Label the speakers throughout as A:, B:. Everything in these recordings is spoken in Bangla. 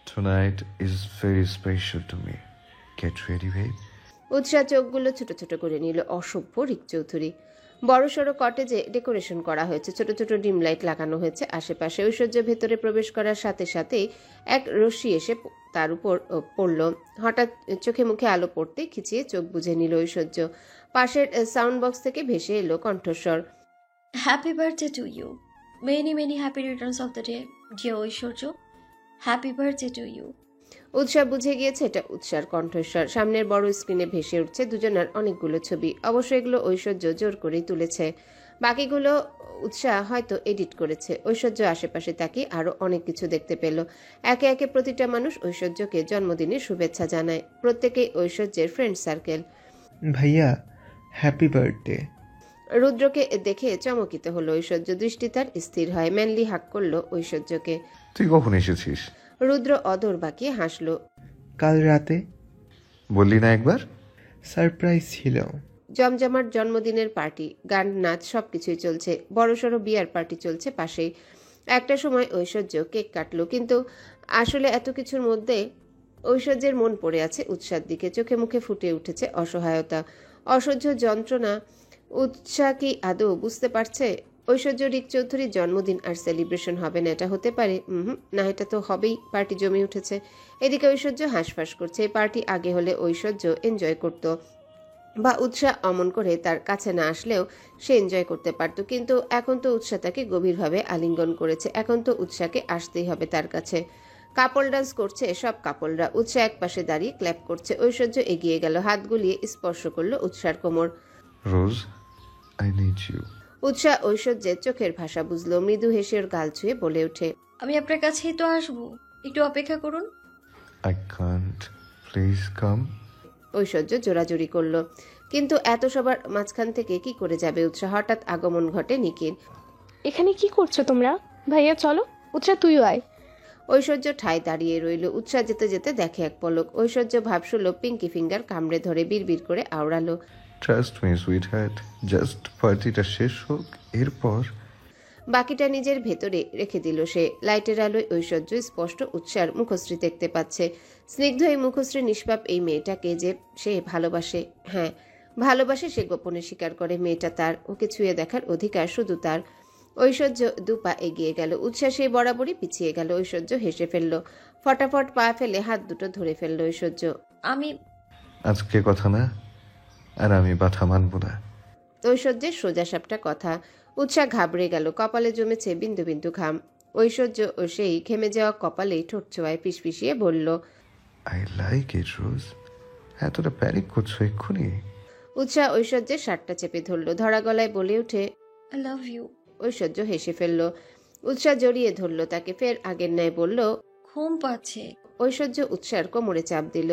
A: Tonight is very special to me. Get ready, babe.
B: উৎসাহ চোখগুলো ছোট ছোট করে নিল অসভ্য রিক চৌধুরী। বড়সড় কটেজে ডেকোরেশন করা হয়েছে, ছোট ছোট ডিম লাইট লাগানো হয়েছে আশেপাশে। ঐশ্বর্য ভেতরে প্রবেশ করার সাথে সাথেই এক রশ্মি এসে তার উপর পড়ল। হঠাৎ চোখে মুখে আলো পড়তে খিচিয়ে চোখ বুজে নিল ঐশ্বর্য। পাশের সাউন্ড বক্স থেকে ভেসে এলো কণ্ঠস্বর।
C: Happy birthday to you, many many happy returns of the day dear Aishwarya, happy birthday to you.
B: উৎসাহ বুঝে গিয়েছে এটা উৎসার কণ্ঠস্বর। সামনের বড় স্ক্রিনে ভেসে উঠছে দুজনের অনেকগুলো ছবি। অবশ্য এগুলো ঐশ্বর্য জোর করেই তুলেছে, বাকিগুলো উৎসাহ হয়তো এডিট করেছে। ঐশ্বর্য আশেপাশে তাকিয়ে আরো অনেক কিছু দেখতে পেল। একে একে প্রতিটা মানুষ ঐশ্বর্যকে জন্মদিনের শুভেচ্ছা জানায়, প্রত্যেকেই ঐশ্বর্যের ফ্রেন্ড সার্কেল।
D: ভাইয়া হ্যাপি বার্থডে।
B: রুদ্রকে দেখে চমকিত হলো ঐশ্বর্য, দৃষ্টি তার স্থির হয়। ম্যানলি হাক করলো ঐশ্বর্যকে।
A: তুই কখন এসেছিস?
B: রুদ্র অদর বাঁকিয়ে হাসলো।
D: কাল রাতে
A: বললি না একবার?
D: সারপ্রাইজ ছিল।
B: জমজমাট জন্মদিনের পার্টি, গান নাচ সবকিছুই চলছে। বড়সড় বিয়ার পার্টি চলছে পাশেই। একটা সময় ঐশ্বর্য কেক কাটলো, কিন্তু আসলে এত কিছুর মধ্যে ঐশ্বর্যের মন পড়ে আছে উৎসার দিকে। চোখে মুখে ফুটে উঠেছে অসহায়তা, অসহ্য যন্ত্রণা। উৎসাহ কি আদৌ বুঝতে পারছে? ঐশ্বর্য রিক চৌধুরীর জন্মদিন আর সেলিব্রেশন হবে না, এটা হতে পারে? না, এটা তো হবেই। পার্টি জমে উঠেছে। এদিকে ঐশ্বর্য হাঁসফাঁস করছে। এই পার্টি আগে হলে ঐশ্বর্য এনজয় করত, বা উৎসাহ অমন করে তার কাছে না আসলেও সে এনজয় করতে পারত। কিন্তু এখন তো উৎসাহ তাকে গভীরভাবে আলিঙ্গন করেছে, এখন তো উৎসাহকে আসতেই হবে তার কাছে। কাপল ডান্স করছে সব কাপলরা। উৎসাহ এক পাশে দাঁড়িয়ে ক্ল্যাপ করছে। ঐশ্বর্য এগিয়ে গেল, হাত গুলিয়ে স্পর্শ করলো উৎসার কোমর।
A: রোজ, আই নিড ইউ।
B: উৎসাহ ঐশ্বর্যের চোখের ভাষা বুঝলো, মৃদু হেসে ওর গাল ছুঁয়ে বলে ওঠে,
C: আমি আপনার কাছেই তো আসবো, একটু অপেক্ষা করুন।
A: I can't, please come.
B: Aishwarya জোরাজুরি করলো, কিন্তু এত সবার মাঝখান থেকে কি করে যাবে উৎসাহ? হঠাৎ আগমন ঘটে নিকির।
E: এখানে কি করছো তোমরা? ভাইয়া চলো, উৎসাহ তুইও আয়।
B: ঐশ্বর্য ঠায় দাঁড়িয়ে রইল। উৎসাহ যেতে যেতে দেখে এক পলক। ঐশ্বর্য ভাবশুলো পিঙ্কি ফিঙ্গার কামড়ে ধরে বিড়বিড় করে আওড়ালো,
A: trust me sweetheart, just পার্টিটা শেষ হোক, এরপর।
B: বাকিটা নিজের ভেতরে রেখে দিল সে। লাইটের আলোয় ঐশ্বর্য স্পষ্ট উৎসার মুখশ্রী দেখতে পাচ্ছে। স্নিগ্ধ এই মুখশ্রী, নিষ্পাপ এই মেয়েটাকে যে সে ভালোবাসে। হ্যাঁ, ভালোবাসে, সে গোপনে স্বীকার করে। মেয়েটা তার, ওকে ছুঁয়ে দেখার অধিকার শুধু তার। ঐশ্বর্য দুপা এগিয়ে গেল, উৎসাহ সেই বরাবরই পিছিয়ে গেল। ঐশ্বর্য হেসে ফেলল, ফটাফট পা ফেলে হাত দুটো ধরে ফেলল ঐশ্বর্য।
C: আমি
A: আজকে কথা না, আর আমি বাধা মানব না।
B: ঐশ্বর্যের সোজাসাপটা কথা। উৎসাহ ঘাবড়ে গেল, কপালে জমেছে বিন্দু বিন্দু ঘাম। ঐশ্বর্য ও সেই ঘেমে যাওয়া কপালেই ঠোঁট ছোঁয়ায় ফিসফিসিয়ে বলল,
A: আই লাইক ইট রোজ। এতটা প্যানিক করছো এক্ষুনি?
B: উৎসাহ ঐশ্বর্যের শার্টটা চেপে ধরল, ধরা গলায় বলে ওঠে,
C: আই লাভ ইউ।
B: ঐশ্বর্য হেসে ফেলল। উৎসাহ জড়িয়ে ধরল তাকে, ফের আগের ন্যায় বলল।
C: ঘুম পাচ্ছে।
B: ঐশ্বর্য উৎসার কোমরে চাপ দিল।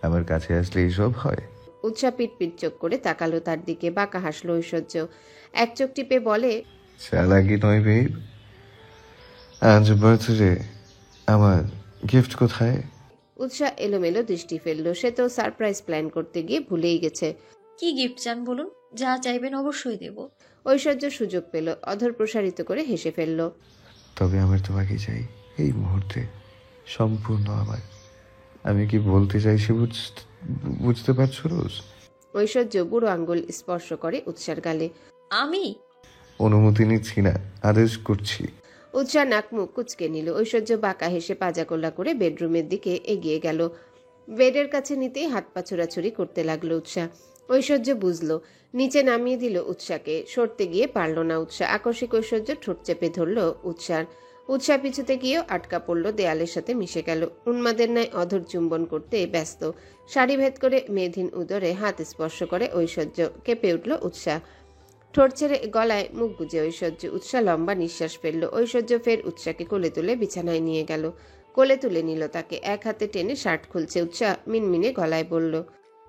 A: আমার কাছে আসলে এইসব হয়?
B: উৎসাহ পিটপিট চোখ করে তাকালো তার দিকে, বাঁকা হাসলো ঐশ্বর্য। এক চোখ টিপে বলে,
A: চালাকি নয় বেব। আজ বার্থডে, আমার গিফট কোথায়?
B: উৎসাহ এলোমেলো দৃষ্টি ফেললো। সে তো সারপ্রাইজ প্ল্যান করতে গিয়ে ভুলেই গেছে।
C: কি গিফট চান বলুন, যা চাইবেন অবশ্যই দেব।
B: ঐশ্বর্য সুযোগ পেল, অধর প্রসারিত করে হেসে ফেলল।
A: তবে আমার তোমাকে চাই এই মুহূর্তে, সম্পূর্ণ আমার। আমি কি বলতে চাইছি বুঝতে পারছো রোজ?
B: ঐশ্বর্য বুড়ো আঙ্গুল স্পর্শ করে উৎসার গালে।
C: আমি
A: অনুমতি নিচ্ছি না, আদেশ করছি।
B: উৎসাহ নাক মুখ কুচকে নিল। ঐশ্বর্য বাঁকা হেসে পাজাকোলা করে বেডরুমের দিকে এগিয়ে গেল। বেডের কাছে নিতেই হাত পা ছোড়াছুড়ি করতে লাগলো উৎসাহ। ঐশ্বর্য বুঝলো, নিচে নামিয়ে দিল উৎসাহকে। সরতে গিয়ে পারল না উৎসাহ। আকস্মিক ঐশ্বর্য ঠোঁট চেপে ধরল উৎসাহ। উৎসাহ পিছুতে গিয়েও আটকা পড়ল, দেয়ালের সাথে মিশে গেল। উন্মাদের ন্যায় অধর চুম্বন করতে ব্যস্ত। শাড়ি ভেদ করে মেধহীন উদরে হাত স্পর্শ করে ঐশ্বর্য। কেঁপে উঠল উৎসাহ, ঠোঁট ছেড়ে গলায় মুখ গুজে ঐশ্বর্য। উৎসাহ লম্বা নিঃশ্বাস ফেলল। ঐশ্বর্য ফের উৎসাহকে কোলে তুলে বিছানায় নিয়ে গেল। কোলে তুলে নিল তাকে, এক হাতে টেনে শার্ট খুলছে। উৎসাহ মিনমিনে গলায় বলল,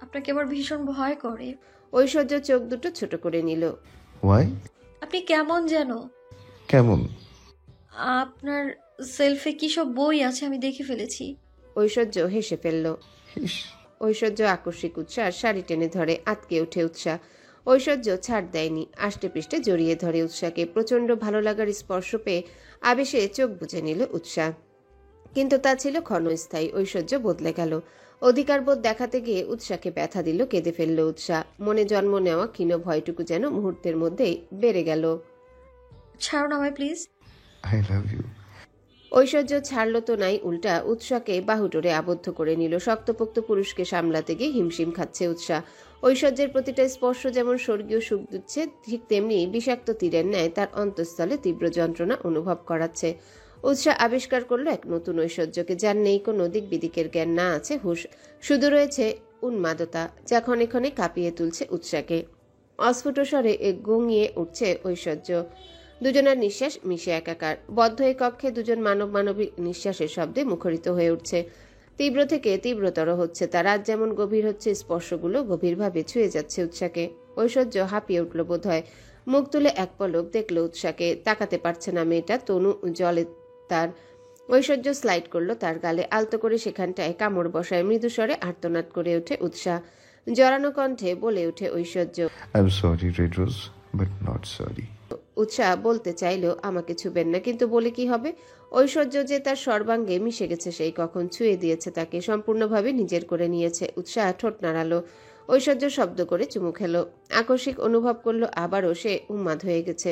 C: আপনাকে আবার ভীষণ ভয় করে।
B: ঐশ্বর্য চোখ দুটো ছোট করে নিল।
A: ওয়াই?
C: আপনি কেমন যেন।
A: কেমন?
C: আপনার সেলফে কি সব বই আছে আমি দেখে ফেলেছি।
B: ঐশ্বর্য হেসে ফেলল।
A: ইস,
B: ঐশ্বর্য আকস্মিক উৎসাহ শাড়ি টেনে ধরে, আটকে ওঠে উৎসাহ। ঐশ্বর্য ছাড় দেয়নি, আষ্টেপৃষ্টে জড়িয়ে ধরে উৎসাকে। প্রচণ্ড ভালো লাগার স্পর্শ পেয়ে আবেশে চোখ বুজে নিল উৎসা, কিন্তু তা ছিল ক্ষণস্থায়ী। ঐশ্বর্য বদলে গেল। অধিকারবোধ দেখাতে গিয়ে উৎসাকে ব্যথা দিল, কেঁদে ফেলল উৎসা। মনে জন্ম নেওয়া ক্ষীণ ভয়টুকু যেন মুহূর্তের মধ্যেই বেড়ে গেল।
C: ছাড়ুন আমায় please.
A: I love you.
B: Aishwarya ছাড়ল তো নাই, উল্টা উৎসাকে বাহুডোরে আবদ্ধ করে নিল। শক্তপোক্ত পুরুষকে সামলাতে গিয়ে হিমশিম খাচ্ছে উৎসা। ঐশ্বর্যের প্রতিটা স্পর্শ যেমন স্বর্গীয় সুখ দিচ্ছে, ঠিক তেমনি বিষাক্ত তীরের ন্যায় তার অন্তঃস্থলে তীব্র যন্ত্রণা অনুভব করাচ্ছে। উৎসা আবিষ্কার করলো এক নতুন ঐশ্বর্যকে, যার নেই কোনো দিক বিদিকের জ্ঞান, না আছে হুঁশ, শুধু রয়েছে উন্মাদতা, যা ক্ষণে ক্ষণে কাঁপিয়ে তুলছে উৎসাকে। অস্ফুট স্বরে গঙিয়ে উঠছে ঐশ্বর্য। দুজনের নিঃশ্বাস মিশে একাকার। বদ্ধ এই কক্ষে দুজন মানবিক নিঃশ্বাসের শব্দে মুখরিত হয়ে উঠছে। তীব্র থেকে তীব্রতর হচ্ছে তা। রাত যেমন গভীর হচ্ছে, স্পর্শগুলো গভীরভাবে ছুঁয়ে যাচ্ছে উৎসাকে। ঐশ্বর্য হাঁপিয়ে উঠল বোধ হয়। মুখ তুলে এক পলক দেখল উৎসাকে। তাকাতে পারছে না মেয়েটা। তনু জলে তার। ঐশ্বর্য স্লাইড করলো তার গালে, আলতো করে সেখানটায় কামড় বসায়। মৃদুস্বরে আর্তনাদ করে ওঠে উৎসা। জড়ানো কণ্ঠে বলে ওঠে Aishwarya.
A: I am sorry red rose, but not sorry.
B: Utsah বলতে চাইলেও আমাকে ছুবেন না, কিন্তু বলে কি হবে? ঐশ্বর্য যে তার সর্বাঙ্গে মিশে গেছে, সেই কখন ছুঁয়ে দিয়েছে তাকে, সম্পূর্ণভাবে নিজের করে নিয়েছে। উৎসাহ ঠোঁট নাড়ালো। ঐশ্বর্য শব্দ করে চুমু খেলো। আকস্মিক অনুভব করলো আবারও সে উন্মাদ হয়ে গেছে।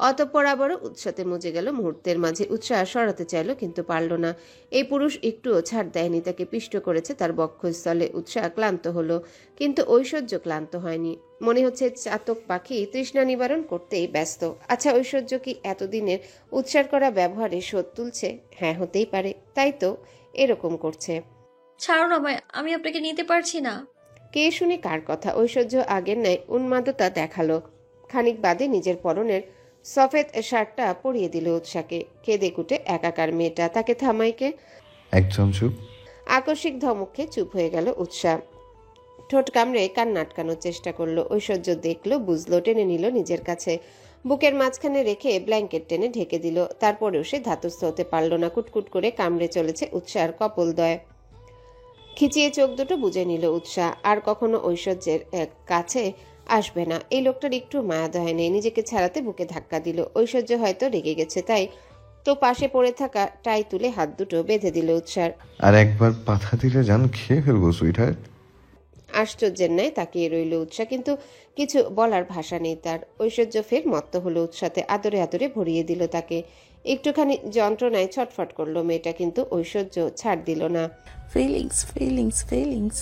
B: অতঃপর আবারও উৎসাতে মজে গেল মুহূর্তের মাঝে। উৎসাহ সরাতে চাইল, কিন্তু পারল না। এই পুরুষ একটুও ছাড় দেয়নি, তাকে পিষ্ট করেছে তার বক্ষস্থলে। উৎসাহ ক্লান্ত হলো, কিন্তু ঐশ্বর্য ক্লান্ত হয়নি। মনে হচ্ছে চাতক পাখি তৃষ্ণা নিবারণ করতেই ব্যস্ত। আচ্ছা, ঐশ্বর্য কি এতদিনের উৎসার করা ব্যবহারে শোধ তুলছে? হ্যাঁ, হতেই পারে। তাই তো এরকম করছে।
C: ছাড়ুন আমায়, আমি আপনাকে নিতে পারছি না।
B: কে শুনে কার কথা? ঐশ্বর্য আগের ন্যায় উন্মাদতা দেখালো। খানিক বাদে নিজের পরনের সফেদ শার্টটা পরিয়ে দিল উৎসাকে। কেঁদে কুটে একাকার মেয়েটা, তাকে থামাইকে।
A: একজন চুপ।
B: আকস্মিক ধমকে চুপ হয়ে গেল উৎসা। ঠোঁট কামড়ে কান্না আটকানোর চেষ্টা করলো। ঐশ্বর্য দেখলো, বুঝলো, টেনে নিল নিজের কাছে। বুকের মাঝখানে রেখে ব্ল্যাঙ্কেট টেনে ঢেকে দিল। তারপরেও সে ধাতস্থ হতে পারল না। কুটকুট করে কামড়ে চলেছে উৎসার কপোলদ্বয়। খিচিয়ে চোখ দুটো বুজে নিল উৎসা। আর কখনো ঐশ্বর্যের কাছে আসবে না। এই লোকটার একটু মায়া দয়া নেই। নিজেকে ছাড়াতে বুকে ধাক্কা দিল। ঐশ্বর্য হয়তো রেগে গেছে, তাই তো পাশে পড়ে থাকা টাই তুলে হাত দুটো বেঁধে দিল উৎসার।
A: আর একবার পাথা দিলে জান খেয়ে ফেলবো সুইটহার্ট।
B: আশ্চর্যের ন্যায় তাকিয়ে রইল উৎসা, কিন্তু কিছু বলার ভাষা নেই তার। ঐশ্বর্য ফের মত্ত হলো উৎসাতে। আদরে আদরে ভরিয়ে দিল তাকে। একটুখানি যন্ত্রণায় ছটফট করলো মেয়েটা, কিন্তু ঐশ্বর্য ছাড় দিল না।
F: Feelings feelings feelings.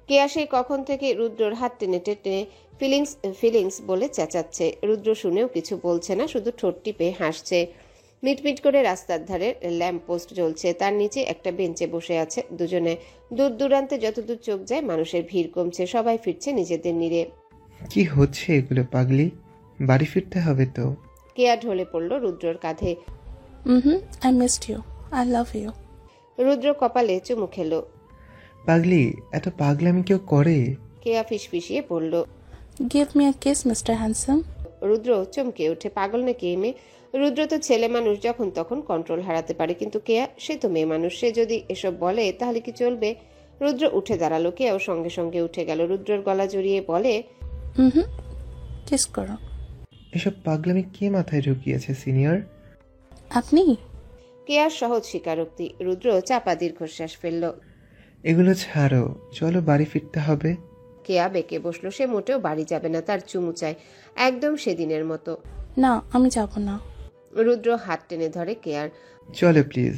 B: কেয়া সেই কখন থেকে রুদ্রর হাত টেনে টেনে ফিলিংস ফিলিংস বলে চেঁচাচ্ছে। রুদ্র শুনেও কিছু বলছে না, শুধু ঠোঁট টিপে হাসছে। মিটমিট করে রাস্তার ধারে ল্যাম্প পোস্ট জ্বলছে, তার নিচে একটা বেঞ্চে বসে আছে দুজনে। দূর দূরান্তে যতদূর চোখ যায় মানুষের ভিড় কমছে, সবাই ফিরছে নিজেদের নিরে।
D: কি হচ্ছে এগুলো পাগলি? বাড়ি ফিরতে হবে তো।
B: কেয়া ঢলে পড়ল রুদ্রর কাঁধে।
F: I missed you, I love you.
B: Rudra কপালে চুমু খেলো।
D: পাগলি, এত পাগলামি কেউ করে?
B: কেয়া ফিসফিসিয়ে পড়ল।
F: Give me a kiss mister handsome.
B: Rudra চমকে ওঠে। পাগল নাকি এই মেয়ে? রুদ্র তো ছেলে মানুষ, যখন তখন কন্ট্রোল হারাতে পারে, কিন্তু কেয়া সে তো মেয়ে মানুষ। সে যদি এসব বলে তাহলে কি চলবে? রুদ্র উঠে দাঁড়ালো। কেয়াও সঙ্গে সঙ্গে উঠে গেল। রুদ্রর গলা জড়িয়ে বলে,
F: কিস করো।
D: এসব পাগলামি কে মাথায় ঢুকিয়েছে সিনিয়র?
F: আপনি?
B: কেয়ার সহজ স্বীকারোক্তি। রুদ্র চাপা দীর্ঘশ্বাস ফেলল।
D: এগুলো ছাড়ো, চলো বাড়ি ফিরতে হবে।
B: কেয়া বেঁকে বসলো। সে মোটেও বাড়ি যাবে না, তার চুমু চায়, একদম সেদিনের মতো।
F: না, আমি যাব না।
B: রুদ্র হাত টেনে ধরে কেয়ার।
D: চলো প্লিজ।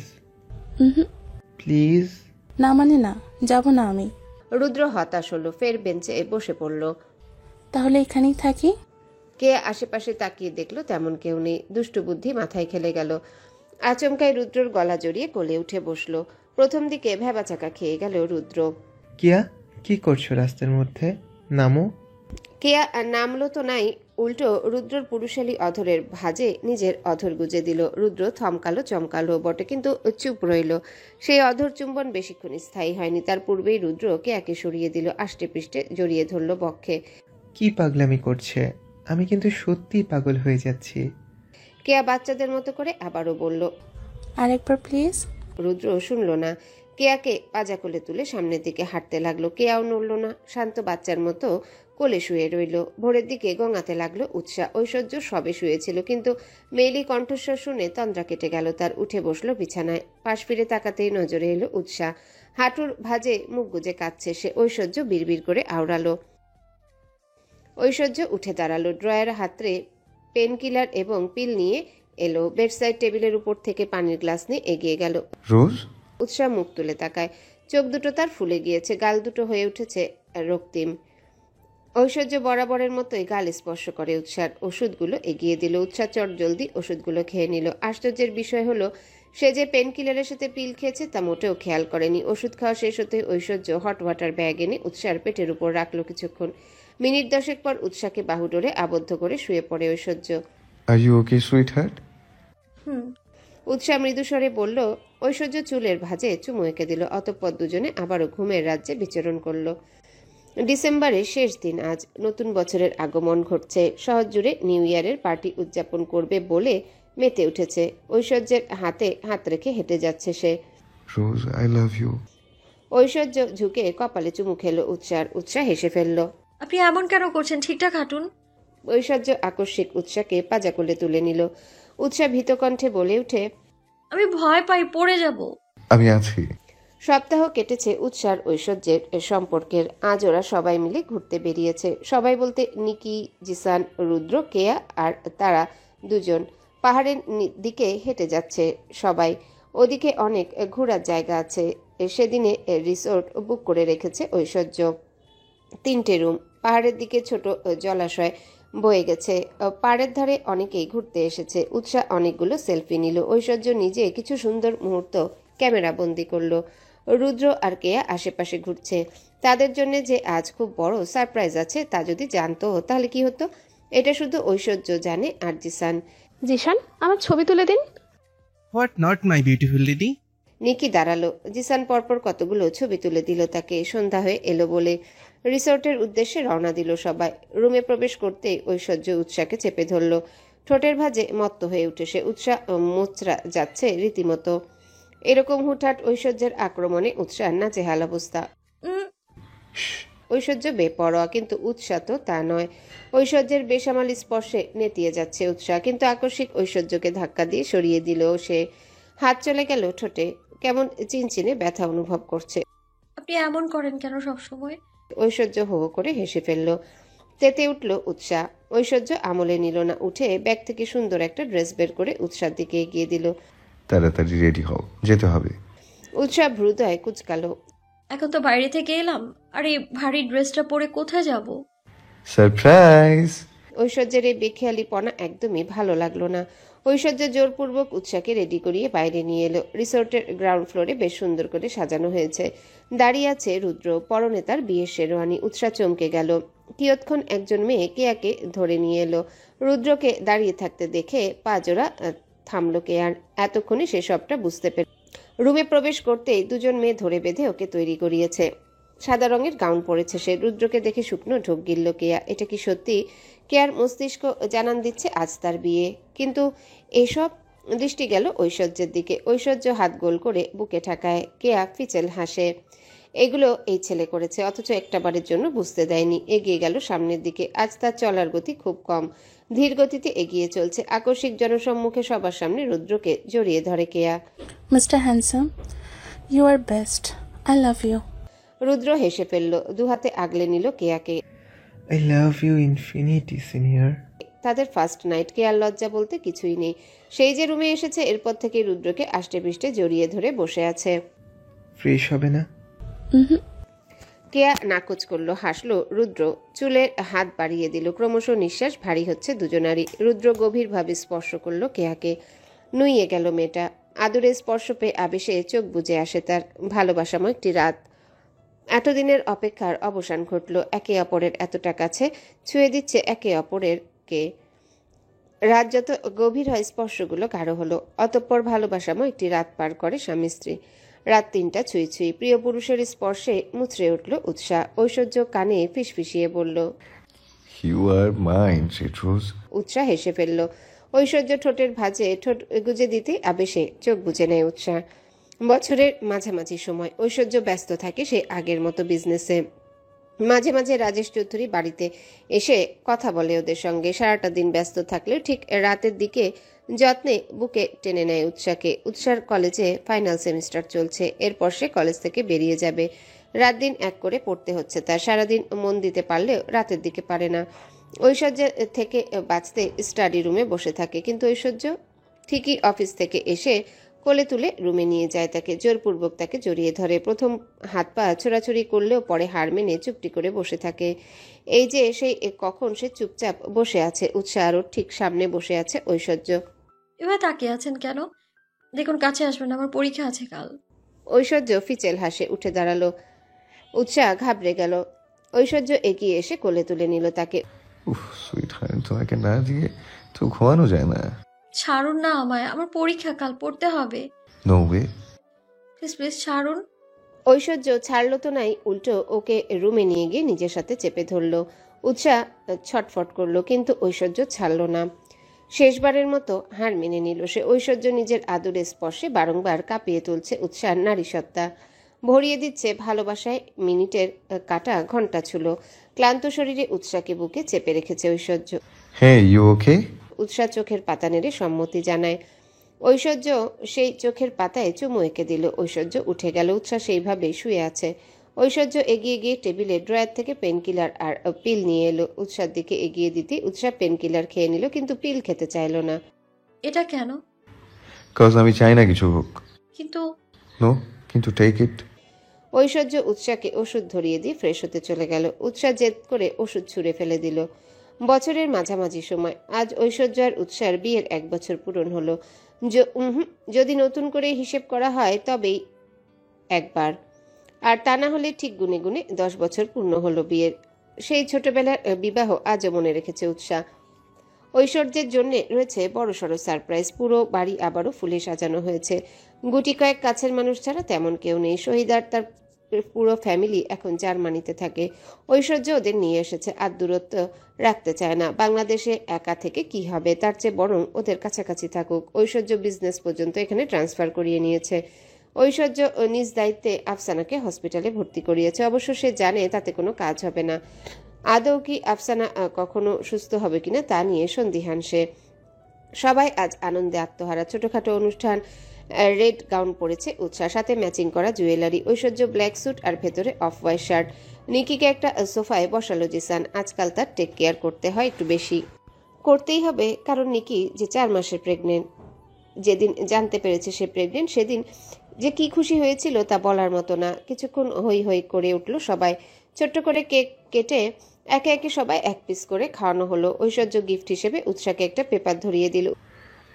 D: প্লিজ।
F: না মানে না, যাব না আমি।
B: রুদ্র হতাশ হলো, ফের বেঞ্চে বসে পড়ল।
F: তাহলে এখানেই থাকি।
B: কেয়া আশেপাশে তাকিয়ে দেখলো তেমন কেউ নেই। দুষ্টু বুদ্ধি মাথায় খেলে গেল। আচমকায় রুদ্রর গলা জড়িয়ে কোলে উঠে বসলো। প্রথম দিকে ভ্যাবাচাকা খেয়ে গেল রুদ্র।
D: কিয়া, কি করছো রাস্তার মধ্যে? নামো।
B: কেয়া নামলো তো নাই, উল্টো রুদ্রর পুরুষালী অধরের ভাঁজে নিজের অধর গুজে দিল। রুদ্র থমকালো, চমকালো বটে, কিন্তু চুপ রইল। সেই অধর চুম্বন বেশিক্ষণ স্থায়ী হয়নি। তার পূর্বেই রুদ্র কেয়াকে সরিয়ে দিল, আষ্টে পৃষ্ঠে জড়িয়ে ধরল বক্ষে।
D: কি পাগলামি করছে? আমি কিন্তু সত্যিই পাগল হয়ে যাচ্ছি।
B: কেয়া বাচ্চাদের মতো করে আবারও বলল,
F: আরেকবার প্লিজ।
B: রুদ্র শুনল না। কেয়াকে পাজা কোলে তুলে সামনের দিকে হাঁটতে লাগলো। কেয়াও নড়ল না, শান্ত বাচ্চার মতো কোলে শুয়ে রইল। ভোরের দিকে গঙাতে লাগলো উৎসাহ। ঐশ্বর্য সবে শুয়েছিল, কিন্তু মেয়েলি কণ্ঠস্বর শুনে তন্দ্রা কেটে গেল তার। উঠে বসলো বিছানায়। পাশ ফিরে তাকাতেই নজরে এলো উৎসাহ। হাঁটুর ভাঁজে মুখ গুজে কাঁদছে সে। ঐশ্বর্য বিড়বিড় করে আওড়ালো। ঐশ্বর্য উঠে দাঁড়ালো। ড্রয়ার হাতরে পেন কিলার এবং পিল নিয়ে এলো। বেডসাইড টেবিলের উপর থেকে পানির গ্লাস নিয়ে এগিয়ে গেল।
A: রোজ,
B: উৎসাহ মুখ তুলে তাকায়। চোখ দুটো তার ফুলে গিয়েছে, গাল দুটো হয়ে উঠেছে রক্তিম। ঐশ্বর্য বরাবরের মতোই গাল স্পর্শ করে উৎসার। ওষুধগুলো এগিয়ে দিল। উৎসাহ চট জলদি ওষুধগুলো খেয়ে নিল। আশ্চর্যের বিষয় হলো, সে যে পেন কিলারের সাথে পিল খেয়েছে তা মোটেও খেয়াল করেনি। ওষুধ খাওয়া শেষ হতে ঐশ্বর্য হট ওয়াটার ব্যাগ এনে উৎসার পেটের উপর রাখলো কিছুক্ষণ। মিনিট 10 পর উৎসাহকে বাহুডোরে আবদ্ধ করে শুয়ে পড়ে Aishwarya.
A: Are you okay sweetheart?
C: Hmm.
B: Utsah মৃদুস্বরে বলল। ঐশ্বর্য চুলের ভাঁজে চুমু এঁকে দিল। অতঃপর দুজনে আবারও ঘুমের রাজ্যে বিচরণ করলো। ডিসেম্বরের শেষ দিন আজ। নতুন বছরের আগমন ঘটছে। শহর জুড়ে নিউ ইয়ারের পার্টি উদযাপন করবে বলে মেতে উঠেছে। ঐশ্বর্যের হাতে হাত রেখে হেঁটে যাচ্ছে সে।
A: রোজ, আই লাভ ইউ।
B: ঐশ্বর্য ঝুঁকে কপালে চুমু খেলো উৎসাহ। উৎসাহ হেসে ফেলল।
C: আপনি এমন কেন করছেন? ঠিকঠাক হাঁটুন।
B: ঐশ্বর্য আকস্মিক উৎসাহকে পাজা কোলে তুলে নিল। উৎসাহ ভীত কণ্ঠে বলে উঠে,
C: আমি ভয় পাই, পড়ে যাব।
A: আমি আছি।
B: সপ্তাহ কেটেছে উৎসাহ ঐশ্বর্যের সম্পর্কের। আজ ওরা সবাই মিলে ঘুরতে বেরিয়েছে। সবাই বলতে নিকি, জিসান, রুদ্র, কেয়া আর তারা দুজন। পাহাড়ের দিকে হেঁটে যাচ্ছে সবাই। ওদিকে অনেক ঘোরার জায়গা আছে। সেদিনে রিসোর্ট বুক করে রেখেছে ঐশ্বর্য। 3টে রুম। পাহাড়ের দিকে ছোট জলাশয় বয়ে গেছে। পাড়ের ধারে অনেকেই ঘুরতে এসেছে। উৎসাহ অনেকগুলো সেলফি নিল। ঐশ্বর্য নিজে কিছু সুন্দর মুহূর্ত ক্যামেরা বন্দি করলো। রুদ্র আর কেয়া আশেপাশে ঘুরছে। তাদের জন্য যে আজ খুব বড় সারপ্রাইজ আছে তা যদি জানতো তাহলে কি হতো। এটা শুধু ঐশ্বর্য জানে আর জিসান।
E: জিশান, আমার ছবি তুলে দিন।
G: হোয়াট নট মাই বিউটিফুল দিদি?
B: নিকি দাঁড়ালো। জিসান পরপর কতগুলো ছবি তুলে দিল তাকে। সন্ধ্যা হয়ে এলো বলে রিসোর্টের উদ্দেশ্যে রওনা দিল সবাই। রুমে প্রবেশ করতেই ঐশ্বর্য উৎসাহকে চেপে ধরল। ঠোঁটের ভাঁজে মত্ত হয়ে উঠে সে। উৎসাহ মোচড়া যাচ্ছে রীতিমতো। এরকম হুটহাট ঐশ্বর্যের আক্রমণে উৎসাহ নাজেহাল অবস্থা। ঐশ্বর্য বেপরোয়া, কিন্তু উৎসাহ তো তা নয়। ঐশ্বর্যের বেসামাল স্পর্শে নেতিয়ে যাচ্ছে উৎসাহ, কিন্তু আকস্মিক ঐশ্বর্যকে ধাক্কা দিয়ে সরিয়ে দিল সে। হাত চলে গেল ঠোঁটে। কেমন চিনচিনে ব্যথা অনুভব করছে।
C: আপনি এমন করেন কেন সবসময়?
B: ঐশ্বর্য হো হো করে হেসে ফেলল। তেতে উঠল উৎসাহ। ঐশ্বর্য আমলে নিল না। উঠে ব্যাগ থেকে সুন্দর একটা ড্রেস বের করে উৎসার দিকে এগিয়ে দিল।
A: তাড়াতাড়ি রেডি হও, যেতে হবে।
B: উৎসাহ ভ্রুদয় কুচকালো।
C: এখন তো বাইরে থেকে এলাম, আর এই ভারী ড্রেসটা পরে কোথায় যাব?
A: সারপ্রাইজ।
B: ঐশ্বর্যের এই বেখেয়ালিপনা একদমই ভালো লাগলো না। ঐশ্বর্য জোরপূর্বক উৎসাহকে রেডি করিয়ে বাইরে নিয়ে এলো। রিসোর্টের গ্রাউন্ড ফ্লোরে বেশ সুন্দর করে সাজানো হয়েছে। দাঁড়িয়ে আছে রুদ্র, পরনে তার বিয়ের শেরওয়ানি। উৎসাহ চমকে গেল। কিয়ৎক্ষণ একজন মেয়ে কেয়াকে ধরে নিয়ে এলো। রুদ্রকে দাঁড়িয়ে থাকতে দেখে পাজোড়া থামলো কেয়ার। এতক্ষণে সে সবটা বুঝতে পেরে রুমে প্রবেশ করতেই দুজন মেয়ে ধরে বেঁধে ওকে তৈরি করিয়েছে। সাদা রঙের গাউন পরেছে সে। রুদ্রকে দেখে শুকনো ঢোক গিলল কেয়া। এটা কি সত্যি? কেয়ার মস্তিষ্ক জানান দিচ্ছে আজ তার বিয়ে। কিন্তু এসব দৃষ্টি গেল ঐশ্বর্যের দিকে। ঐশ্বর্য হাত গোল করে বুকে ঠাকায়। কেয়া ফিচেল হাসে। এগুলো এই ছেলে করেছে, অথচ একটাবারের জন্য বুঝতে দেয়নি। এগিয়ে গেল সামনের দিকে। আজ তার চলার গতি খুব কম, ধীর গতিতে এগিয়ে চলছে। আকস্মিক জনসম্মুখে সবার সামনে রুদ্রকে জড়িয়ে ধরে Keya.
F: Mister handsome, you are best. I love you.
B: Rudra হেসে ফেলল। দুহাতে আগলে নিল কেয়াকে।
D: I love you infinity senior.
B: তাদের ফার্স্ট নাইট। কেয়ার লজ্জা বলতে কিছুই নেই। সেই যে রুমে এসেছে এরপর থেকে রুদ্রকে আষ্টে পৃষ্ঠে জড়িয়ে ধরে বসে আছে।
D: ফ্রেশ হবে না?
B: কেয়া নাকচ করলো, হাসলো। রুদ্র চুলের হাত বাড়িয়ে দিল। ক্রমশ নিঃশ্বাস ভারী হচ্ছে দুজনারই। রুদ্র গভীরভাবে স্পর্শ করলো কেয়াকে। নুইয়ে গেল মেয়েটা। আদুরে স্পর্শ পেয়ে আবেশে চোখ বুজে আসে তার। ভালোবাসাময় একটি রাত। এতদিনের অপেক্ষার অবসান ঘটল। একে অপরের এতটা কাছে ছুঁয়ে দিচ্ছে একে অপরেরকে। রাত যত গভীর হয় স্পর্শগুলো গাঢ় হলো। অতঃপর ভালোবাসাময় একটি রাত পার করে স্বামী স্ত্রী। রাত 3টা ছুঁই ছুঁই। প্রিয় পুরুষের স্পর্শে মুচড়ে উঠল উৎসাহ। ঐশ্বর্য কানে ফিসফিসিয়ে বলল,
A: ইউ আর মাইন সুইট রোজ।
B: উৎসাহ হেসে ফেলল। ঐশ্বর্য ঠোঁটের ভাঁজে ঠোঁট গুজে দিতে আবেশে চোখ বুজে নেয় উৎসাহ। বছরের মাঝামাঝি সময়। ঐশ্বর্য ব্যস্ত থাকে সেই আগের মতো বিজনেসে। মাঝে মাঝে রাজেশ চৌধুরী বাড়িতে এসে কথা বলে ওদের সঙ্গে। সারাটা দিন ব্যস্ত থাকলেও ঠিক রাতের দিকে যত্নে বুকে টেনে নেয় উৎসাকে। উৎসার কলেজে ফাইনাল সেমিস্টার চলছে, এরপর সে কলেজ থেকে বেরিয়ে যাবে। রাত দিন এক করে পড়তে হচ্ছে তার। সারাদিন মন দিতে পারলেও রাতের দিকে পারে না। ঐশ্বর্য থেকে বাঁচতে স্টাডি রুমে বসে থাকে, কিন্তু ঐশ্বর্য ঠিকই অফিস থেকে এসে কোলে তুলে রুমে নিয়ে যায় তাকে। জোরপূর্বক তাকে জড়িয়ে ধরে। প্রথম হাত পা ছোড়াছুড়ি করলেও পরে হার মেনে চুপটি করে বসে থাকে। এই যে সেই কখন সে চুপচাপ বসে আছে। উৎসাহ আরও ঠিক সামনে বসে আছে ঐশ্বর্য।
C: এবার তাকিয়ে আছেন কেন? দেখুন কাছে আসবেন, আমার পরীক্ষা আছে কাল।
B: ঐশ্বর্য ফিচেল হাসে উঠে দাঁড়ালো। উৎসাহ ঘাবড়ে গেল। ঐশ্বর্য এগিয়ে এসে কোলে তুলে নিল তাকে।
A: উফ সুইট হার্ট, তোমাকে না দিয়ে তো ঘুমানো যায় না।
C: ছাড়ুন না আমায়, আমার পরীক্ষা কাল, পড়তে হবে।
A: No way.
C: প্লিজ প্লিজ ছাড়ুন।
B: ঐশ্বর্য ছাড়লো তো নাই, উল্টো ওকে রুমে নিয়ে গিয়ে নিজের সাথে চেপে ধরলো। উৎসাহ ছটফট করলো, কিন্তু ঐশ্বর্য ছাড়লো না। শেষবারের মতো হার মেনে নিল সে। ঐশ্বর্য নিজের আদুরে স্পর্শে বারংবার কাঁপিয়ে তুলছে উৎসাহের নারী সত্তা, ভরিয়ে দিচ্ছে ভালোবাসায়। মিনিটের কাটা ঘন্টা ছিল। ক্লান্ত শরীরে উৎসাহকে বুকে চেপে রেখেছে ঐশ্বর্য।
A: হ্যাঁ, ইউ ওকে?
B: উৎসাহ চোখের পাতা নেড়ে সম্মতি জানায়। ঐশ্বর্য সেই চোখের পাতায় চুমু এঁকে দিল। ঐশ্বর্য উঠে গেল। উৎসাহ সেইভাবেই শুয়ে আছে। ঐশ্বর্য এগিয়ে গিয়ে টেবিলে ড্রয়ার থেকে পেনকিলার আর পিল নিয়ে এলো। উৎসার দিকে এগিয়ে দিতে উৎসাহ পেনকিলার খেয়ে নিল, কিন্তু পিল খেতে চাইল না।
C: এটা কেন?
A: কজ আমি চাই না কিছু হোক।
C: কিন্তু
A: নো, কিন্তু টেক ইট।
B: ঐশ্বর্য উৎসাহকে ওষুধ ধরিয়ে দিয়ে ফ্রেশ হতে চলে গেল। উৎসাহ জেদ করে ওষুধ ছুঁড়ে ফেলে দিল। বছরের মাঝামাঝি সময়। আজ ঐশ্বর্য আর উৎসার বিয়ের 1 বছর পূরণ হলো। যদি নতুন করে হিসেব করা হয় তবেই একবার, আর তা না হলে ঠিক গুনে গুনে 10 বছর পূর্ণ হলো বিয়ের। সেই ছোটবেলার বিবাহ আজও মনে রেখেছে উৎসাহ। ঐশ্বর্যের জন্য রয়েছে বড়সড় সারপ্রাইজ। পুরো বাড়ি আবারও ফুলে সাজানো হয়েছে। গুটি কয়েক কাছের মানুষ ছাড়া তেমন কেউ নেই। শহীদ আর তার পুরো ফ্যামিলি এখন জার্মানিতে থাকে। ঐশ্বর্য ওদের নিয়ে এসেছে, আর দূরত্ব রাখতে চায় না। বাংলাদেশে একা থেকে কি হবে, তার চেয়ে বরং ওদের কাছাকাছি থাকুক। ঐশ্বর্য বিজনেস পর্যন্ত এখানে ট্রান্সফার করিয়ে নিয়েছে। ঐশ্বর্য নিজ দায়িত্বে আফসানাকে হসপিটালে ভর্তি করিয়েছে। অবশ্য সে জানে তাতে কোনো কাজ হবে না। আদৌ কি আফসানা কখনো সুস্থ হবে কিনা তা নিয়ে সন্দিহান সে। সবাই আজ আনন্দে আত্মহারা। ছোটখাটো অনুষ্ঠান। রেড গাউন পরেছে উৎসাহ, সাথে ম্যাচিং করা জুয়েলারি। ঐশ্বর্য ব্ল্যাক স্যুট আর ভেতরে অফ হোয়াইট শার্ট। নিকিকে একটা সোফায় বসালো জিসান। আজকাল তার টেক কেয়ার করতে হয় একটু বেশি। করতেই হবে, কারণ নিকি যে 4 মাসের প্রেগনেন্ট। যেদিন জানতে পেরেছে সে প্রেগনেন্ট, সেদিন যে কি খুশি হয়েছিল তা বলার মতো না। কিছুক্ষণ হই হই করে উঠল সবাই। ছোট্ট করে কেক কেটে একে একে সবাই 1 পিস করে খাওয়ানো হলো। ঐশ্বর্য গিফট হিসেবে উৎসাহকে একটা পেপার ধরিয়ে দিল।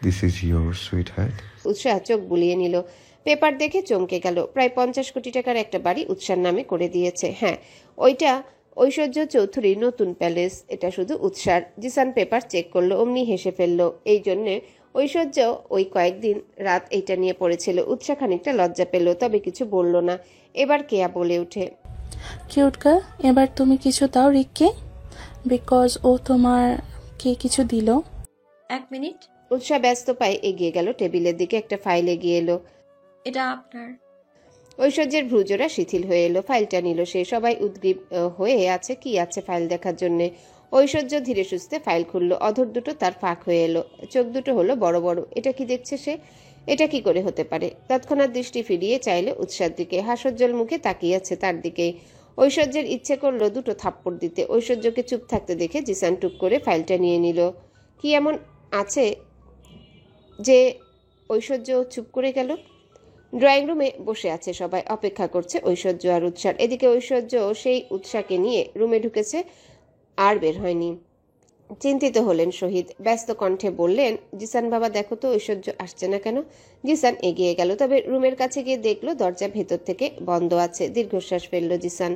A: This is your sweet heart.
B: উৎসাহ চোখ বুলিয়ে নিল। পেপার দেখে চমকে গেল। প্রায় 50 কোটি টাকার একটা বাড়ি উৎসার নামে করে দিয়েছে। হ্যাঁ, ওইটা ঐশ্বর্য চৌধুরীর নতুন প্যালেস। এটা শুধু উৎসার। জিসান পেপার চেক করলো, অমনি হেসে ফেললো। এই জন্যে ঐশ্বর্য ওই কয়েকদিন রাত এইটা নিয়ে পড়েছিল। উৎসাহ খানিকটা লজ্জা পেল, তবে কিছু বলল না। এবার কেয়া বলে ওঠে,
F: কিউট গার্ল, এবার তুমি কিছু দাও রিককে, বিকজ ও তোমাকে কিছু দিল।
C: 1 মিনিট।
B: উৎসাহ ব্যস্ত পায়ে এগিয়ে গেল টেবিলের দিকে। একটা ফাইল এগিয়ে এলো।
C: এটা আপনার।
B: ঐশ্বর্যের ভ্রুজোড়া শিথিল হয়ে এলো। ফাইলটা নিল সে। সবাই উদ্গ্রীব হয়ে আছে কি আছে ফাইল দেখার জন্যে। ঐশ্বর্য ধীরে সুস্থে ফাইল খুললো। অধর দুটো তার ফাঁক হয়ে এলো। চোখ দুটো হলো বড় বড়। এটা কি দেখছে সে? এটা কি করে হতে পারে? তৎক্ষণাৎ দৃষ্টি ফিরিয়ে চাইলে উৎসার দিকে। হাস্যোজ্জ্বল মুখে তাকিয়ে আছে তার দিকেই। ঐশ্বর্যের ইচ্ছে করলো দুটো থাপ্পড় দিতে। ঐশ্বর্যকে চুপ থাকতে দেখে জিসান টুক করে ফাইলটা নিয়ে নিল। কি এমন আছে যে ঐশ্বর্য চুপ করে গেল? ড্রয়িং রুমে বসে আছে সবাই, অপেক্ষা করছে ঐশ্বর্য আর উৎসার। এদিকে ঐশ্বর্য সেই উৎসাকে নিয়ে রুমে ঢুকেছে, আর বের হয়নি। চিন্তিত হলেন শহীদ। ব্যস্ত কণ্ঠে বললেন, জিসান বাবা দেখো তো ঐশ্বর্য আসছে না কেন? জিসান এগিয়ে গেল, তবে রুমের কাছে গিয়ে দেখলো দরজা ভেতর থেকে বন্ধ আছে। দীর্ঘশ্বাস ফেললো জিসান।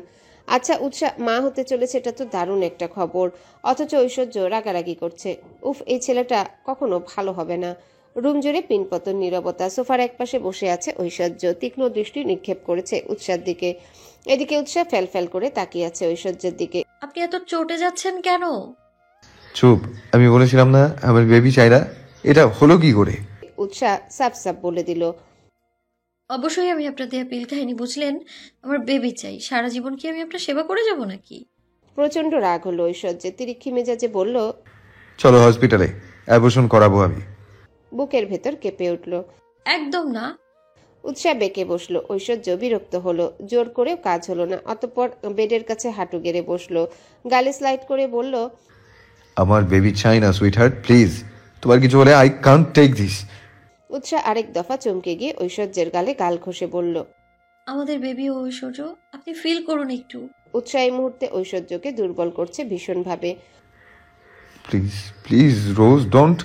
B: আচ্ছা, উৎসাহ মা হতে চলেছে, এটা তো দারুণ একটা খবর। অথচ ঐশ্বর্য রাগারাগি করছে। উফ, এই ছেলেটা কখনো ভালো হবে না। রুম জুড়ে পিনপতন নীরবতা। সোফার একপাশে বসে আছে ঐশ্বর্য। তীক্ষ্ণ দৃষ্টি নিক্ষেপ করেছে উৎসার দিকে। এদিকে উৎসাহ ফ্যাল ফ্যাল করে তাকিয়ে আছে ঐশ্বর্যের দিকে।
C: আপনি এত চটে যাচ্ছেন কেন?
A: চুপ, আমি বলেছিলাম না আমার বেবি চাই না? এটা হলো কি করে?
B: উৎসাহ সাপ সাপ বলে দিল।
C: অবশ্যই আমি আপনার দেয়া পিল কাহিনী বুঝলেন। আমার বেবি চাই, সারা জীবন কি আমি আপনার সেবা করে যাব নাকি?
B: প্রচণ্ড রাগ হলো ঐশ্বর্যের, তিরিক্ষি মেজাজে বলল,
A: চলো হসপিটালে, অ্যাবর্শন করাবো আমি।
B: বুকের ভেতর কেঁপে উঠল।
C: একদম না।
B: উৎসাহ বেঁকে বসলো। ঐশ্বর্য বিরক্ত হলো, জোর করেও কাজ হলো না। অতঃপর বেডের কাছে হাঁটু গেড়ে বসলো, গালে স্লাইড করে বলল,
A: আমার বেবি চাই না সুইটহার্ট, প্লিজ। তোমার কিছু হলে আই কান্ট টেক দিস।
B: উৎসাহ আরেক দফা চমকে গিয়ে ঐশ্বর্যের গালে গাল ঘষে বলল,
C: আমাদের বেবি ও ঐশ্বর্য, আপনি ফিল করুন একটু।
B: উৎসাহ এই মুহূর্তে ঐশ্বর্যকে দুর্বল করছে ভীষণভাবে।
A: Please please rose, don't.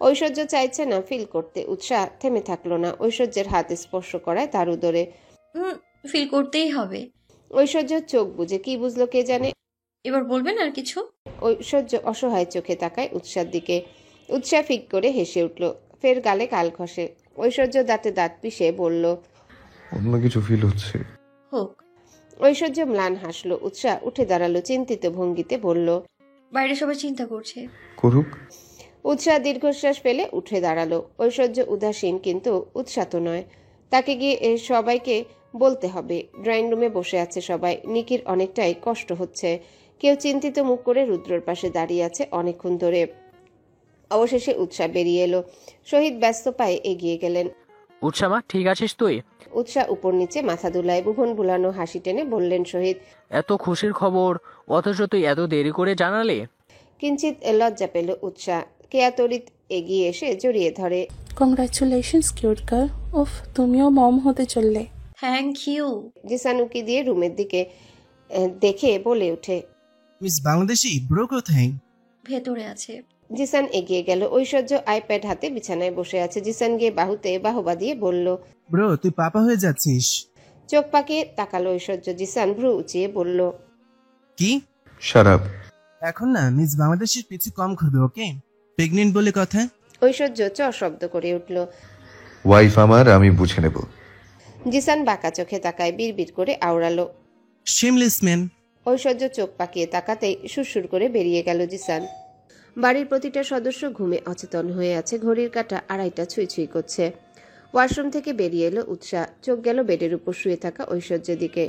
B: Aishwarya চাইছে না ফিল করতে। উৎসাহ থেমে থাকলো না, ঐশ্বর্যের হাত স্পর্শ করায় তার উদরে।
C: ফিল করতেই হবে।
B: ঐশ্বর্য চোখ বুজে কি বুঝলো কে জানে।
C: এবার বলবেন আর কিছু?
B: ঐশ্বর্য অসহায় চোখে তাকায় উৎসার দিকে। উৎসাহ ফিক করে হেসে উঠল, ফের গালে গাল ঘষে। ঐশ্বর্য দাঁতে দাঁত পিষে বলল,
A: অন্য কিছু ফিল হচ্ছে।
C: হোক।
B: ঐশ্বর্য ম্লান হাসলো। উৎসাহ উঠে দাঁড়ালো, চিন্তিত ভঙ্গিতে বলল,
C: বাইরে সবাই চিন্তা করছে।
A: করুক।
B: উৎসাহ দীর্ঘশ্বাস ফেলে উঠে দাঁড়ালো। ঐশ্বর্য উদাসীন কিন্তু উৎসাহ নয়। তাকে গিয়ে সবাইকে বলতে হবে। ড্রয়িং রুমে বসে আছে সবাই। নিকির অনেকটাই কষ্ট হচ্ছে। কেউ চিন্তিত মুখ করে রুদ্রর পাশে দাঁড়িয়ে আছে অনেকক্ষণ ধরে। অবশেষে উৎসাহ বেরিয়ে এলো। শহীদ ব্যস্ত পায়ে এগিয়ে গেলেন।
H: উৎসামা, ঠিক আছিস তুই?
B: উৎসাহ উপর নিচে মাথা দুলায় ভুবন ভুলানো হাসি টেনে বললেন শহীদ,
H: এত খুশির খবর অথচ তুই এত দেরি করে জানালে।
B: কিঞ্চিত লজ্জা পেল উৎসাহ। কেয়া তড়িৎ এগিয়ে এসে জড়িয়ে ধরে।
F: Congratulations cute girl. উফ, তুমিও মম হতে চললে।
C: Thank you.
B: জিসানুকি দিয়ে রুমের দিকে দেখে বলে ওঠে,
G: মিস বাংলাদেশি ব্রো কোথায়?
C: ভেতরে আছে।
B: জিসান এগিয়ে গেল। ঐশ্বর্য আইপ্যাড হাতে বিছানায় বসে আছে। জিসান গিয়ে বাহুতে বাহবা দিয়ে বলল,
G: ব্রো তুই পাপা হয়ে যাচ্ছিস।
B: চোখ পাকিয়ে তাকালো ঐশ্বর্য। জিসান ভ্রু উঁচিয়ে বলল,
G: কি?
A: শারাপ।
G: এখন না মিস বাংলাদেশের পিছু কম ঘুরবে, ওকে? প্রেগনেন্ট বলে কথা।
B: ঐশ্বর্য চ শব্দ করে উঠল।
A: ওয়াইফ আমার, আমি বুঝে নেব।
B: জিসান বাঁকা চোখে তাকায়, বিড়বিড় করে আওড়ালো।
G: Shameless man.
B: ঐশ্বর্য চোখ পাকিয়ে তাকাতেই সুরসুর করে বেরিয়ে গেল জিসান। বাড়ির প্রতিটা সদস্য ঘুমে অচেতন হয়ে আছে। ঘড়ির কাঁটা 2:30 ছুঁই ছুঁই করছে। ওয়াশরুম থেকে বেরিয়ে এলো উৎসাহ। চোখ গেল বেডের উপর শুয়ে থাকা ঐশ্বর্যের দিকে।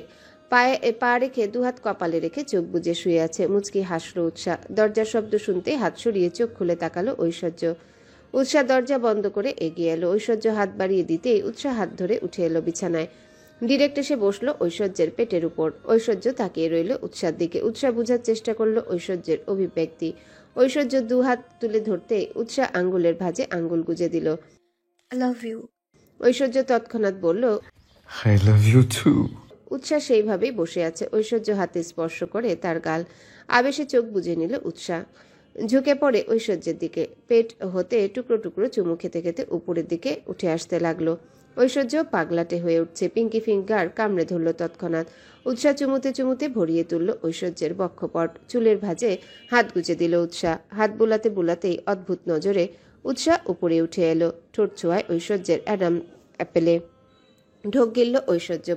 B: পা রেখে দুহাত কপালে রেখে চোখ বুজে শুয়ে আছে। মুচকি হাসলো উৎসাহ। দরজার শব্দ শুনতে হাত সরিয়ে চোখ খুলে তাকালো ঐশ্বর্য। উৎসাহ দরজা বন্ধ করে এগিয়ে এলো। ঐশ্বর্য হাত বাড়িয়ে দিতেই উৎসাহ হাত ধরে উঠে এলো বিছানায়। ডিরেক্ট এসে বসলো ঐশ্বর্যের পেটের উপর। ঐশ্বর্য তাকিয়ে রইল উৎসার দিকে। উৎসাহ বুঝার চেষ্টা করলো ঐশ্বর্যের অভিব্যক্তি। ঐশ্বর্য দুহাত তুলে ধরতে উৎসাহ আঙ্গুলের ভাঁজে আঙ্গুল গুজে দিল।
C: I love you.
B: ঐশ্বর্য তৎক্ষণাৎ বলল,
A: আই লাভ ইউ টু।
B: উৎসাহ সেইভাবেই বসে আছে। ঐশ্বর্য হাতে স্পর্শ করে তার গাল। আবেশে চোখ বুজে নিল উৎসাহ। ঝুঁকে পড়ে ঐশ্বর্যের দিকে। পেট হতে টুকরো টুকরো চুমু খেতে খেতে উপরের দিকে উঠে আসতে লাগলো। ঐশ্বর্য পাগলাটে হয়ে উঠছে। পিঙ্কি ফিঙ্গার কামড়ে ধরল তৎক্ষণাৎ। উৎসাহ চুমুতে চুমুতে ভরিয়ে তুলল ঐশ্বর্যের বক্ষপট। চুলের ভাঁজে হাত গুজে দিল উৎসাহ। হাত বুলাতে বুলাতেই অদ্ভুত নজরে উৎসাহ উপরে উঠে এলো। ঠোঁট ছোঁয়ায় ঐশ্বর্যের অ্যাডাম অ্যাপেলে। ঢোক গিলল ঐশ্বর্য।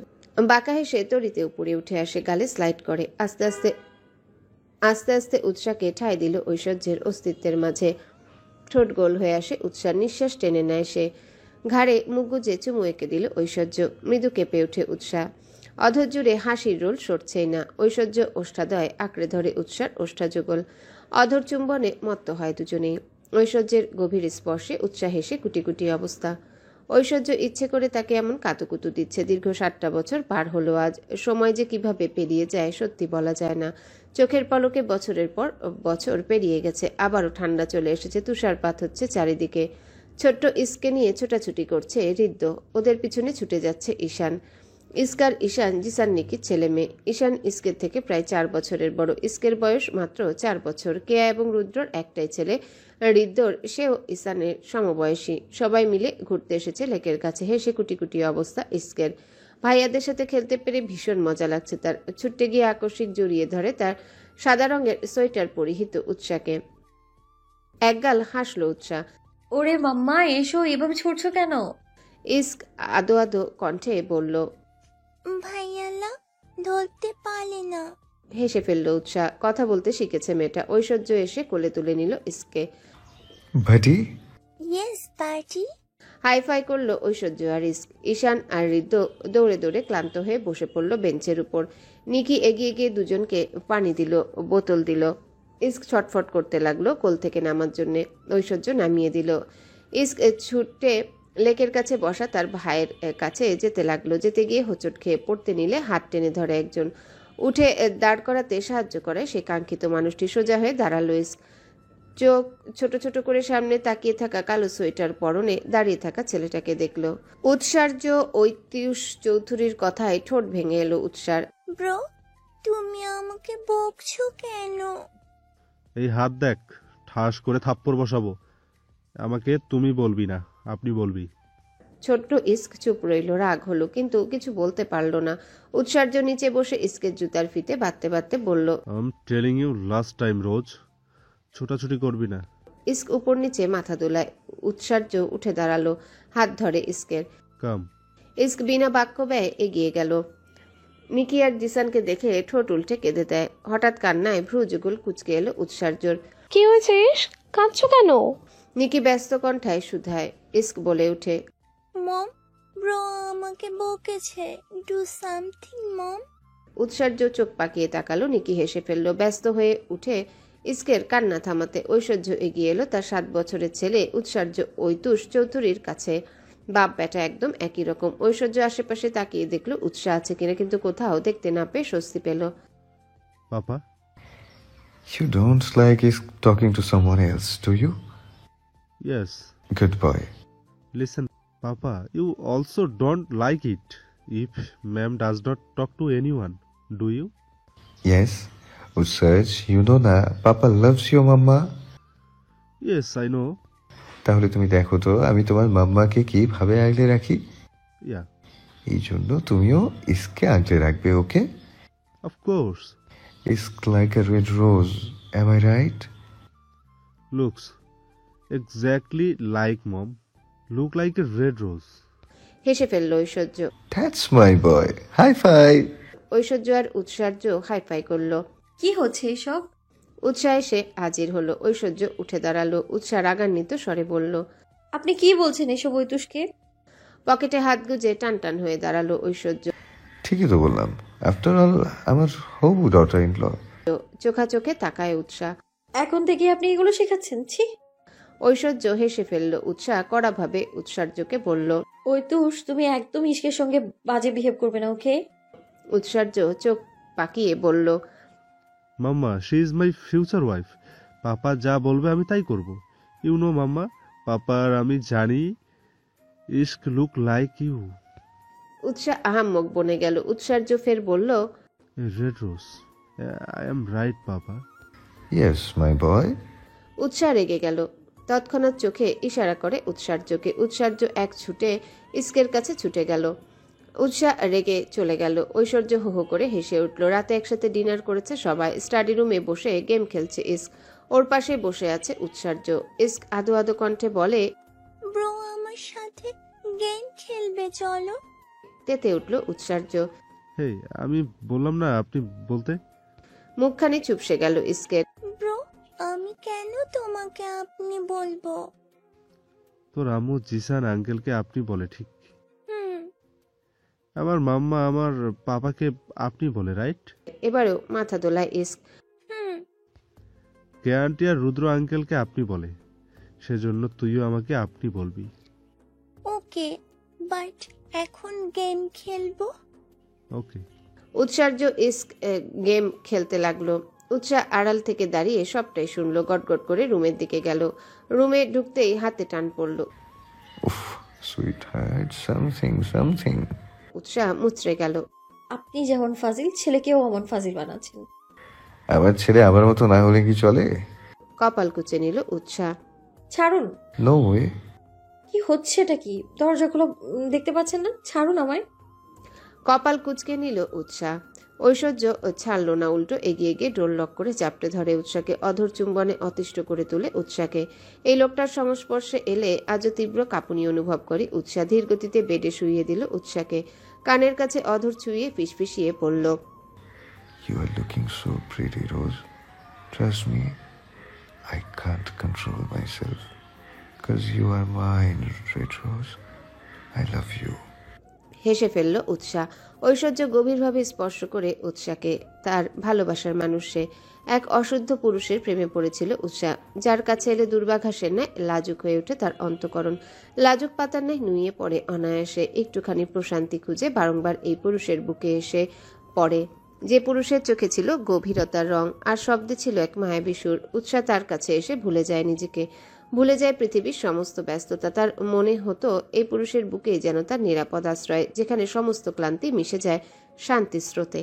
B: বাঁকা হেসে তরিতে উপরে উঠে আসে, গালে স্লাইড করে। আস্তে আস্তে আস্তে আস্তে উৎসাহকে ঠাঁই দিল ঐশ্বর্যের অস্তিত্বের মাঝে। ঠোঁট গোল হয়ে আসে উৎসাহ। নিঃশ্বাস টেনে নেয় সে। ঘাড়ে মুখ গুজে চুমু এঁকে দিল ঐশ্বর্য। মৃদু কেঁপে ওঠে উৎসাহ। অধর জুড়ে হাসির রোল সরছেই না। ঐশ্বর্য ওষ্ঠাদয় আঁকড়ে ধরে উৎসার ওষ্ঠাযুগল। অধর চুম্বনে মত্ত হয় দুজনেই। ঐশ্বর্যের গভীর স্পর্শে উৎসাহ হেসে কুটি কুটি অবস্থা। ঐশ্বর্য ইচ্ছে করে তাকে এমন কাতুকুতু দিচ্ছে। দীর্ঘ 7টা বছর পার হলো আজ। সময় যে কিভাবে পেরিয়ে যায় সত্যি বলা যায় না। চোখের পলকে বছরের পর বছর পেরিয়ে গেছে। আবারও ঠান্ডা চলে এসেছে। তুষারপাত হচ্ছে চারিদিকে। ছোট্ট ইসকে নিয়ে ছোটাছুটি করছে হৃদ্য। ওদের পিছনে ছুটে যাচ্ছে ঈশান। ইস্কার ঈশান জিসান নিকির ছেলে মেয়ে। ঈশান ইস্কের থেকে প্রায় 4 বছরের বড়। ইস্কের বয়স মাত্র 4 বছর। কেয়া এবং রুদ্রর একটাই ছেলে হৃদ্যর, সেও ঈশানের সমবয়সী। সবাই মিলে ঘুরতে এসেছে লেকের কাছে। হেসে কুটি কুটি অবস্থা ইস্কের। ভাইয়াদের সাথে খেলতে পেরে ভীষণ মজা লাগছে তার। ছুটতে গিয়ে আকস্মিক জড়িয়ে ধরে তার সাদা রঙের সোয়েটার পরিহিত উৎসাকে। একগাল হাসলো উৎসাহ।
C: ওরে মাম্মা, এসো, এভাবে ছুটছো কেন?
B: ইস্ক আদো আদো কণ্ঠে বলল,
I: ভাইয়ালা ধরতে পারে না।
B: হেসে ফেললো উৎসাহ। কথা বলতে শিখেছে মেয়েটা। ঐশ্বর্য এসে কোলে তুলে নিল ইস্কে।
A: ভাটি।
I: Yes party.
B: হাইফাই করলো ঐশ্বর্য আর ইস্ক। ঈশান আর ঋদ্ধ দৌড়ে দৌড়ে ক্লান্ত হয়ে বসে পড়ল বেঞ্চের উপর। নিকি এগিয়ে গিয়ে দুজনকে পানি দিল, বোতল দিল। ইস্ক ছটফট করতে লাগলো কোল থেকে নামার জন্যে। ঐশ্বর্য নামিয়ে দিল। ইস্ক ছুটে লেকের কাছে বসা তার ভাইয়ের কাছে যেতে লাগলো। যেতে গিয়ে হোঁচট খেয়ে পড়তে নিলে হাত টেনে ধরে একজন। উঠে দাঁড় করাতে সাহায্য করে সে কাঙ্ক্ষিত মানুষটি। সোজা হয়ে দাঁড়ালো ইস্ক। চোখ ছোট ছোট করে সামনে তাকিয়ে থাকা কালো সোয়েটার পরনে দাঁড়িয়ে থাকা ছেলেটাকে দেখলো। উৎসার্য ঐতিউস চৌধুরীর কথায় ঠোঁট ভেঙে এলো উৎসার।
I: ব্রো, তুমি আমাকে বকছো কেন?
J: এই হাত দেখ, ঠাস করে থাপ্পড় বসাবো। আমাকে তুমি বলবি না, আপনি বলবি।
B: ছোট্ট ইস্ক চুপ রইল। রাগ হলো কিন্তু কিছু বলতে পারলো না। উৎসার্য নিচে বসে ইস্কের জুতার ফিতে বাঁধতে বাঁধতে বলল,
J: I am telling you last time rose, ছোটাছুটি করবি না।
B: ইস্ক উপর নিচে মাথা দোলায়। উৎসার্য উঠে দাঁড়ালো, হাত ধরে ইস্কের।
J: কাম।
B: ইস্ক বিনা বাক্য ব্যয় এগিয়ে গেল। নিকি আর জিসানকে দেখে ঠোঁট উল্টে কেঁদে দেয়। হঠাৎ কান্নায় ভ্রু যুগল কুচকে এলো উৎসার্যর।
E: কি হয়েছে ইস্ক? কাঁদছো কেন?
B: নিকি ব্যস্ত কণ্ঠায় শুধায়। ইস্ক বলে উঠে,
I: মম, ব্রো আমাকে বকেছে। ডু সামথিং মম।
B: উৎসার্য চোখ পাকিয়ে তাকালো। নিকি হেসে ফেললো। ব্যস্ত হয়ে উঠে ইস্কের কান্না থামাতে ঐশ্বর্য এগিয়ে এলো তার 7 বছরের ছেলে উৎসার্য ঐতুস চৌধুরীর কাছে। বাপ বেটা একদম একই রকম। ঐশ্বর্য আশেপাশে তাকিয়ে দেখলো উৎসাহ আছে কিনা, কিন্তু কোথাও দেখতে না পেয়ে স্বস্তি পেল।
J: পাপা,
A: You don't like is talking to someone else, do you?
J: yes.
A: Good boy.
J: Listen, Papa, you also don't like it if ma'am does not talk to anyone, do you?
A: Yes. Utsaj, you know na, Papa loves your mama.
J: Yes, I know.
A: তাহলে তুমি দেখো তো আমি তোমার মাম্মাকে কিভাবে আগলে রাখি।
J: Yeah,
A: এই জন্য তুমিও ইসকে আগলে রাখবে, ওকে?
J: of course.
A: Isk like a red rose, am I right?
J: Looks exactly like mom. Look like a red rose.
B: হেসে ফেললো Aishwarya.
A: That's my boy. High five.
B: Aishwarya আর উৎসার্য হাইফাই করলো।
C: কি হচ্ছে এসব?
B: উৎসাহ এসে হাজির হলো। ঐশ্বর্য উঠে দাঁড়ালো। উৎসাহ রাগান্বিত স্বরে বলল,
C: আপনি কি বলছেন এসব ঐতুষকে?
B: পকেটে হাত গুজে টান টান হয়ে দাঁড়ালো ঐশ্বর্য।
A: ঠিকই তো বললাম, আফটার অল আমার হবু ডটার ইন ল।
B: চোখা চোখে তাকায় উৎসাহ।
C: এখন থেকে আপনি এগুলো শেখাচ্ছেন? ছি।
B: ঐশ্বর্য হেসে ফেললো। উৎসাহ কড়াভাবে উৎসার্যকে বলল,
C: ঐতুষ, তুমি একদম ইশকের সঙ্গে বাজে বিহেভ করবে না, ওকে?
B: উৎসার্য চোখ পাকিয়ে বলল,
J: Mama, she is my future wife. পাপা যা বলবে আমি তাই করব। ইউ নো মাম্মা, পাপা আর আমি জানি ইস্ক লুক লাইক ইউ।
B: উৎসাহ আহাম্মক বনে গেল। উৎসার্য ফের বলল,
J: red rose, I am right papa.
A: Yes my boy.
B: Utsah রেগে গেল। তৎক্ষণাৎ চোখে ইশারা করে উৎসার্যকে। উৎসার্য এক ছুটে ইস্কের কাছে ছুটে গেল। উৎসাহ রেগে চলে গেল। ঐশ্বর্য হো হো করে হেসে উঠল। রাতে একসাথে ডিনার করেছে সবাই। স্টাডি রুমে বসে গেম খেলছে ইস্ক। ওর পাশে বসে আছে উৎসার্য। ইস্ক আদো আদো কণ্ঠে বলে,
I: ব্রো আমার সাথে গেম খেলবে, চলো।
B: তেতে উঠল উৎসার্য।
J: হেই, আমি বললাম না আপনি বলতে।
B: মুখখানি চুপসে গেল ইস্কের।
I: ব্রো, আমি কেন তোমাকে আপনি বলবো?
J: তোর আম্মু জিসান আঙ্কেলকে আপনি বলে, ঠিক?
I: হুম।
J: আমার মাম্মা আমার পাপাকে আপনি বলে, রাইট?
B: এবারেও মাথা দোলায় ইস্ক।
I: হুম।
J: কে আন্টি আর রুদ্র আঙ্কেলকে আপনি বলে, সেজন্য তুইও আমাকে আপনি বলবি।
I: ওকে, বাট এখন গেম খেলবো।
J: ওকে।
B: উৎসার্য ইস্ক গেম খেলতে লাগলো। উৎসাহ আড়াল থেকে দাঁড়িয়ে সবটাই শুনলো। গটগট করে রুমের দিকে গেল। রুমে ঢুকতেই হাতে টান পড়ল।
A: উফ, সুইট হার্ট, সামথিং।
B: উৎসাহ মুচড়ে গেল।
C: আপনি যেমন ফাজিল, ছেলেকেও অমন ফাজিল বানাচ্ছেন।
A: আমার ছেলে আমার মতো না হলে কি চলে?
B: কপাল কুচে নিল উৎসাহ।
C: ছাড়ুন।
A: No way.
C: কি হচ্ছে এটা? কি দরজাগুলো দেখতে পাচ্ছেন না? ছাড়ুন আমায়।
B: কপাল কুচকে নিল উৎসাহ। ঐশ্বর্য ছাড়লো না, উল্টো এগিয়ে গিয়ে ডোর লক করে চাপটে ধরে উৎসাহকে। অধর চুম্বনে অতিষ্ঠ করে তোলে উৎসাহকে। এই লোকটার সংস্পর্শে এলে আজও তীব্র কাঁপুনি অনুভব করে উৎসাহ। ধীর গতিতে বেডে শুইয়ে দিল উৎসাহকে। কানের কাছে অধর ছুঁয়ে ফিসফিসিয়ে পড়ল,
A: You are looking so pretty, Rose. Trust me, I can't control myself. Because you are mine, Red Rose. I love you.
B: হেসে ফেলল উৎসা। ঐশ্বর্য গভীরভাবে স্পর্শ করে উৎসাকে। তার ভালোবাসার মানুষ সে। এক অশুদ্ধ পুরুষের প্রেমে পড়েছিল উৎসা, যার কাছে এলে দুর্বাঘাসের ন্যায় লাজুক হয়ে ওঠে তার অন্তঃকরণ। লাজুক পাতার ন্যায় নুয়ে পড়ে অনায়াসে, একটুখানি প্রশান্তি খুঁজে বারংবার এই পুরুষের বুকে এসে পড়ে, যে পুরুষের চোখে ছিল গভীরতার রং আর শব্দে ছিল এক মায়াবী সুর। উৎসা তার কাছে এসে ভুলে যায় নিজেকে, ভুলে যায় পৃথিবীর সমস্ত ব্যস্ততা। তার মনে হতো এই পুরুষের বুকেই যেন তার নিরাপদ আশ্রয়, যেখানে সমস্ত ক্লান্তি মিশে যায় শান্তি স্রোতে।